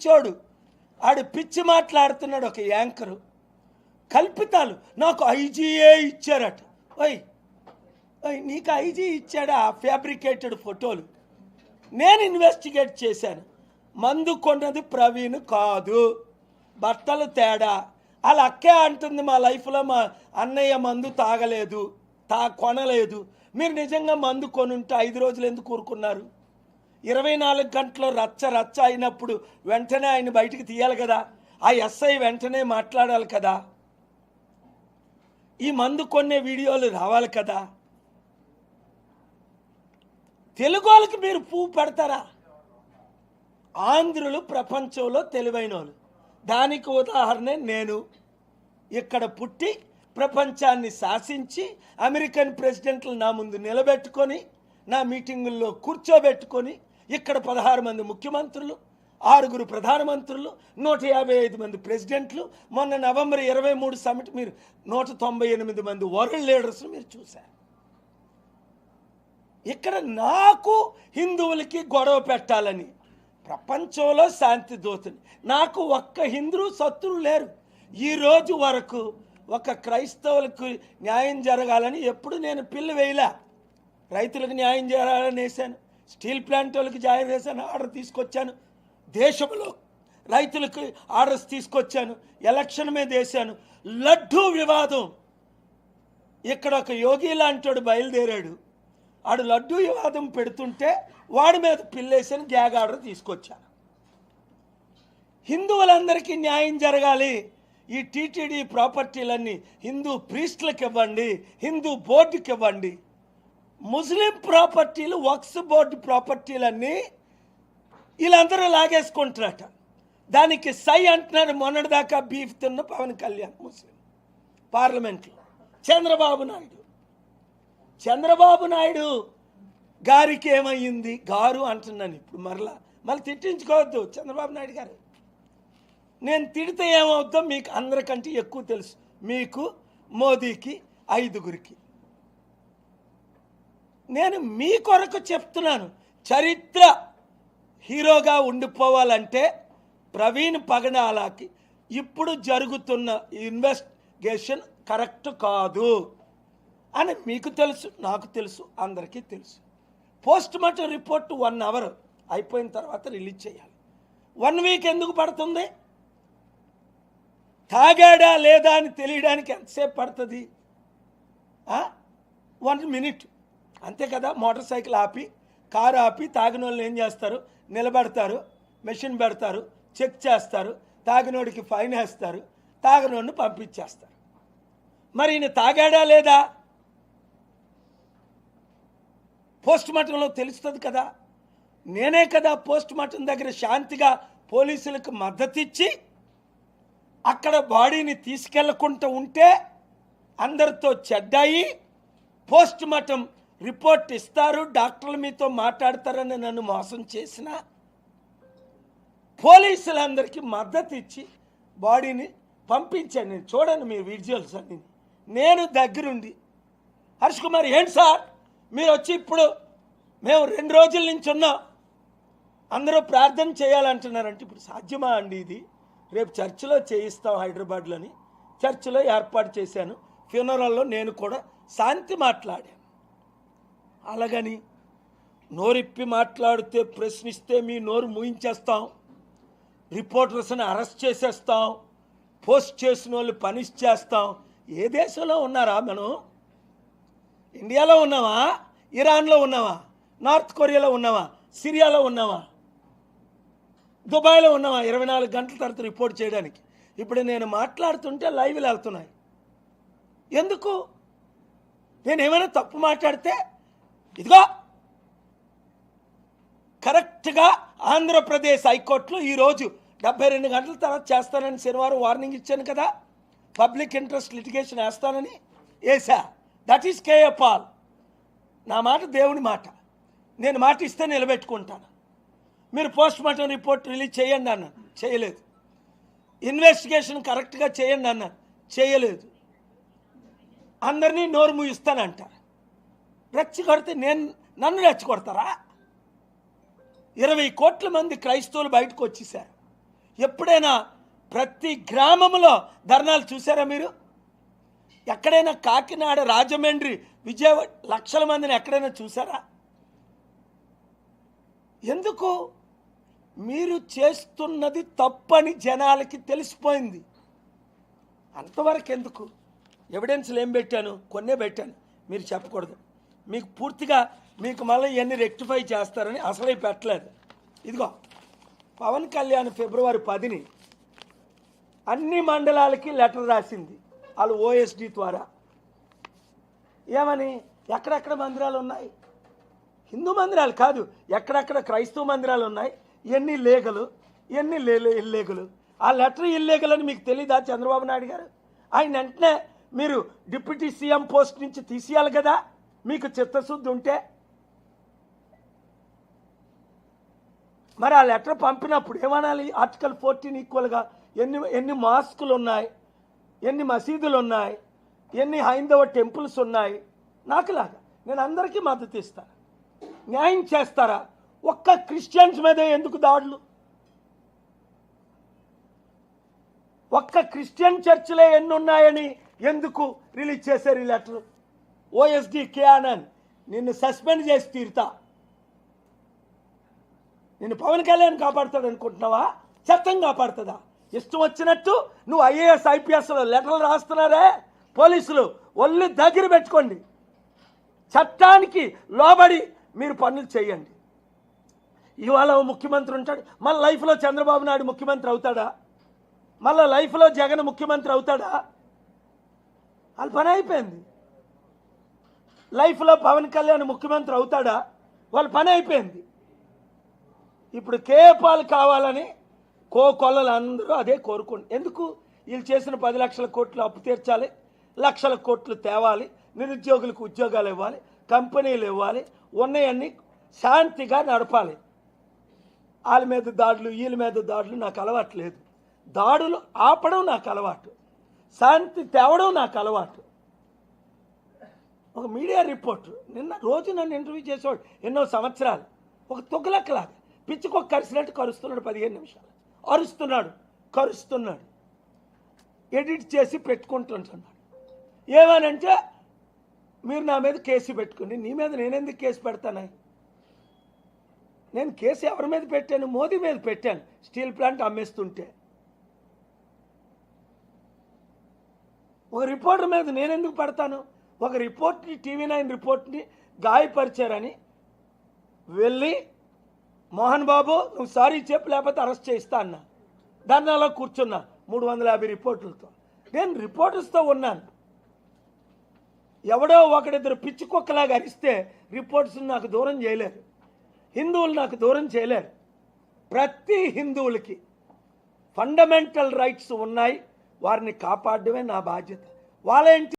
చూడు ఆడు పిచ్చి మాట్లాడుతున్నాడు ఒక యాంకరు. కల్పితాలు. నాకు ఐజీఏ ఇచ్చారట. ఓయ్ నీకు ఐజీ ఇచ్చాడా? ఫ్యాబ్రికేటెడ్ ఫోటోలు. నేను ఇన్వెస్టిగేట్ చేశాను. మందు కొన్నది ప్రవీణ్ కాదు, బట్టలు తేడా. వాళ్ళ అక్కే అంటుంది మా లైఫ్లో మా అన్నయ్య మందు తాగలేదు, కొనలేదు. మీరు నిజంగా మందు కొనుంటే 5 రోజులు ఎందుకు ఊరుకున్నారు? 24 గంటలు రచ్చ అయినప్పుడు వెంటనే ఆయన బయటికి తీయాలి కదా. ఆ ఎస్ఐ వెంటనే మాట్లాడాలి కదా. ఈ మందు కొనే వీడియోలు రావాలి కదా. తెలుగు వాళ్ళకి మీరు పువ్వు పెడతారా? ఆంధ్రులు ప్రపంచంలో తెలివైన వాళ్ళు. దానికి ఉదాహరణ నేను. ఇక్కడ పుట్టి ప్రపంచాన్ని శాసించి అమెరికన్ ప్రెసిడెంట్లు నా ముందు నిలబెట్టుకొని నా మీటింగుల్లో కూర్చోబెట్టుకొని ఇక్కడ 16 మంది ముఖ్యమంత్రులు, 6 ప్రధానమంత్రులు, 155 మంది ప్రెసిడెంట్లు, మొన్న నవంబర్ 23 సమిట్ మీరు 198 మంది వరల్డ్ లీడర్స్ మీరు చూశారు. ఇక్కడ నాకు హిందువులకి గొడవ పెట్టాలని ప్రపంచంలో శాంతి దూతని. నాకు ఒక్క హిందూ శత్రువు లేరు. ఈ రోజు వరకు ఒక క్రైస్తవులకు న్యాయం జరగాలని ఎప్పుడు నేను పిల్లు వేయలే. రైతులకు న్యాయం జరగాలని వేశాను, స్టీల్ ప్లాంట్ వాళ్ళకి న్యాయం వేశాను, ఆర్డర్ తీసుకొచ్చాను. దేశంలో రైతులకు ఆర్డర్స్ తీసుకొచ్చాను. ఎలక్షన్ మీద వేశాను. లడ్డూ వివాదం, ఇక్కడ ఒక యోగి లాంటి బయలుదేరాడు. ఆడు లడ్డూ వివాదం పెడుతుంటే వాడి మీద పిల్లేసిన గ్యాగ్ ఆర్డర్ తీసుకొచ్చాను. హిందువులందరికీ న్యాయం జరగాలి. ఈ టీటీడీ ప్రాపర్టీలన్నీ హిందూ ప్రీస్టులకు ఇవ్వండి, హిందూ బోర్డుకి ఇవ్వండి. ముస్లిం ప్రాపర్టీలు, వక్స్ బోర్డు ప్రాపర్టీలన్నీ వీళ్ళందరూ లాగేసుకుంటారట. దానికి సై అంటున్నాడు మొన్నటిదాకా బీఫ్ తిన్న పవన్ కళ్యాణ్ ముస్లిం పార్లమెంట్లో. చంద్రబాబు నాయుడు గారికి ఏమయ్యింది? గారు అంటున్నాను ఇప్పుడు. మళ్ళీ తిట్టించుకోవద్దు చంద్రబాబు నాయుడు గారు. నేను తిడితే ఏమవుద్దో మీకు అందరికంటే ఎక్కువ తెలుసు. మీకు, మోదీకి, 5గురికి. నేను మీ కొరకు చెప్తున్నాను. చరిత్ర హీరోగా ఉండిపోవాలంటే ప్రవీణ్ పగడాలకి ఇప్పుడు జరుగుతున్న ఇన్వెస్టిగేషన్ కరెక్ట్ కాదు అని మీకు తెలుసు, నాకు తెలుసు, అందరికీ తెలుసు. పోస్ట్ మార్టం రిపోర్ట్ 1 అవర్ అయిపోయిన తర్వాత రిలీజ్ చేయాలి. 1 వీక్ ఎందుకు పడుతుంది? తాగాడా లేదా అని తెలియడానికి ఎంతసేపు పడుతుంది? 1 మినిట్ అంతే కదా. మోటార్ సైకిల్ ఆపి, కారు ఆపి తాగిన వాళ్ళని ఏం చేస్తారు? నిలబెడతారు, మెషిన్ పెడతారు, చెక్ చేస్తారు, తాగినోడికి ఫైన్ వేస్తారు, తాగినోడిని పంపించేస్తారు. మరి ఈయన తాగాడా లేదా పోస్ట్ మార్టంలో తెలుస్తుంది కదా. నేనే కదా పోస్ట్ మార్టం దగ్గర శాంతిగా పోలీసులకు మద్దతు ఇచ్చి అక్కడ బాడీని తీసుకెళ్లకుండా ఉంటే అందరితో చెడ్డాయి. పోస్ట్ మార్టం రిపోర్ట్ ఇస్తారు, డాక్టర్లు మీతో మాట్లాడతారని నన్ను మోసం చేసిన పోలీసులందరికీ మద్దతు ఇచ్చి బాడీని పంపించాను. నేను చూడండి మీ విజువల్స్ అన్ని. నేను దగ్గరుండి హర్ష్ కుమార్ ఏంటి సార్ మీరు వచ్చి ఇప్పుడు మేము 2 రోజుల నుంచి ఉన్నాం, అందరూ ప్రార్థన చేయాలంటున్నారంటే ఇప్పుడు సాధ్యమా అండి? ఇది రేపు చర్చిలో చేయిస్తాం, హైదరాబాద్లోని చర్చిలో ఏర్పాటు చేశాను. ఫ్యూనరల్లో నేను కూడా శాంతి మాట్లాడాను. అలాగని నోరిప్పి మాట్లాడితే, ప్రశ్నిస్తే మీ నోరు మూయించేస్తాం, రిపోర్టర్స్ని అరెస్ట్ చేసేస్తాం, పోస్ట్ చేసిన వాళ్ళు పనిష్ చేస్తాం. ఏ దేశంలో ఉన్నారా మనం? ఇండియాలో ఉన్నావా? ఇరాన్లో ఉన్నావా? నార్త్ కొరియాలో ఉన్నావా? సిరియాలో ఉన్నావా? దుబాయ్లో ఉన్నావా? 24 గంటల తర్వాత రిపోర్ట్ చేయడానికి. ఇప్పుడు నేను మాట్లాడుతుంటే లైవ్లు వెళ్తున్నాయి. ఎందుకు? నేను ఏమైనా తప్పు మాట్లాడితే ఇదిగో కరెక్ట్గా ఆంధ్రప్రదేశ్ హైకోర్టులో ఈరోజు 72 గంటల తర్వాత చేస్తానని శనివారం వార్నింగ్ ఇచ్చాను కదా. పబ్లిక్ ఇంట్రెస్ట్ లిటిగేషన్ వేస్తానని వేసా. That is K A Paul. నా మాట దేవుని మాట. నేను మాట ఇస్తే నిలబెట్టుకుంటాను. మీరు పోస్ట్ మార్టం రిపోర్ట్ రిలీజ్ చేయండి అన్నాను, చేయలేదు. ఇన్వెస్టిగేషన్ కరెక్ట్గా చేయండి అన్నాను, చేయలేదు. అందరినీ నోరు మూయిస్తానంటారు. రెచ్చగొడితే నన్ను రెచ్చగొడతారా? 20 కోట్ల మంది క్రైస్తవులు బయటకు వచ్చేసారు. ఎప్పుడైనా ప్రతి గ్రామంలో ధర్నాలు చూసారా మీరు? ఎక్కడైనా కాకినాడ, రాజమండ్రి, విజయవాడ లక్షల మందిని ఎక్కడైనా చూసారా? ఎందుకు? మీరు చేస్తున్నది తప్పని జనాలకి తెలిసిపోయింది. అంతవరకు ఎందుకు? ఎవిడెన్స్లు ఏం పెట్టాను? కొన్నే పెట్టాను, మీరు చెప్పకూడదు. మీకు పూర్తిగా మీకు మళ్ళీ ఇవన్నీ రెక్టిఫై చేస్తారని అసలే పెట్టలేదు. ఇదిగో పవన్ కళ్యాణ్ ఫిబ్రవరి 10ని అన్ని మండలాలకి లెటర్ రాసింది వాళ్ళు ఓఎస్డి ద్వారా. ఏమని? ఎక్కడెక్కడ మందిరాలు ఉన్నాయి, హిందూ మందిరాలు కాదు, ఎక్కడెక్కడ క్రైస్తవ మందిరాలు ఉన్నాయి, ఎన్ని లీగలు ఎన్ని ఇల్లీగలు. ఆ లెటర్ ఇల్లీగల్ అని మీకు తెలీదా చంద్రబాబు నాయుడు గారు? ఆయన వెంటనే మీరు డిప్యూటీ సీఎం పోస్ట్ నుంచి తీసేయాలి కదా, మీకు చిత్తశుద్ధి ఉంటే. మరి ఆ లెటర్ పంపినప్పుడు ఏమనాలి? ఆర్టికల్ 14 ఈక్వల్గా ఎన్ని మాస్కులు ఉన్నాయి, ఎన్ని మసీదులు ఉన్నాయి, ఎన్ని హైందవ టెంపుల్స్ ఉన్నాయి. నాకులాగా నేను అందరికీ మద్దతు ఇస్తాను. న్యాయం చేస్తారా? ఒక్క క్రిస్టియన్స్ మీదే ఎందుకు దాడులు? ఒక్క క్రిస్టియన్ చర్చిలే ఎన్ని ఉన్నాయని ఎందుకు రిలీజ్ చేశారు ఈ లెటర్? ఓఎస్డి కేఆనంద్ నిన్ను సస్పెండ్ చేసి తీరుతా. నిన్ను పవన్ కళ్యాణ్ కాపాడుతాడు అనుకుంటున్నావా? చట్టం కాపాడుతుందా? ఇష్టం వచ్చినట్టు నువ్వు ఐఏఎస్ ఐపీఎస్లో లెటర్లు రాస్తున్నారే, పోలీసులు ఒళ్ళు దగ్గర పెట్టుకోండి. చట్టానికి లోబడి మీరు పనులు చేయండి. ఇవాళ ముఖ్యమంత్రి ఉంటాడు, మళ్ళీ లైఫ్లో చంద్రబాబు నాయుడు ముఖ్యమంత్రి అవుతాడా? మళ్ళీ లైఫ్లో జగన్ ముఖ్యమంత్రి అవుతాడా? వాళ్ళ పని అయిపోయింది. లైఫ్లో పవన్ కళ్యాణ్ ముఖ్యమంత్రి అవుతాడా? వాళ్ళ పని అయిపోయింది. ఇప్పుడు కేపాలు కావాలని కొల్లలు అందరూ అదే కోరుకోండి. ఎందుకు? వీళ్ళు చేసిన 10 లక్షల కోట్లు అప్పు తీర్చాలి, లక్షల కోట్లు తేవాలి, నిరుద్యోగులకు ఉద్యోగాలు ఇవ్వాలి, కంపెనీలు ఇవ్వాలి, ఉన్నాయన్నీ శాంతిగా నడపాలి. వాళ్ళ మీద దాడులు వీళ్ళ మీద దాడులు నాకు అలవాటు లేదు. దాడులు ఆపడం నాకు అలవాటు, శాంతి తేవడం నాకు అలవాటు. ఒక మీడియా రిపోర్టర్ నిన్న రోజు నన్ను ఇంటర్వ్యూ చేసేవాడు ఎన్నో సంవత్సరాలు. ఒక తొగలక్కలాగా పిచ్చికొక్క కరిసినట్టు కరుస్తున్నాడు, 15 నిమిషాలు అరుస్తున్నాడు, కరుస్తున్నాడు, ఎడిట్ చేసి పెట్టుకుంటుంటున్నాడు. ఏమనంటే మీరు నా మీద కేసు పెట్టుకుని, నీ మీద నేనెందుకు కేసు పెడతాను? నేను కేసు ఎవరి మీద పెట్టాను? మోదీ మీద పెట్టాను, స్టీల్ ప్లాంట్ అమ్మేస్తుంటే. ఒక రిపోర్టర్ మీద నేనెందుకు పెడతాను? ఒక రిపోర్ట్ని, TV9 రిపోర్ట్ని గాయపరిచారని వెళ్ళి మోహన్ బాబు నువ్వు సారీ చెప్పు లేకపోతే అరెస్ట్ చేయిస్తా అన్నా. దాన్ని అలా కూర్చున్నా 350 రిపోర్టులతో. నేను రిపోర్టర్స్తో ఉన్నాను. ఎవడో ఒకడిద్దరు పిచ్చి కుక్కలాగా అరిస్తే రిపోర్ట్స్ నాకు దూరం చేయలేరు, హిందువులు నాకు దూరం చేయలేరు. ప్రతి హిందువులకి ఫండమెంటల్ రైట్స్ ఉన్నాయి, వారిని కాపాడడమే నా బాధ్యత. వాళ్ళ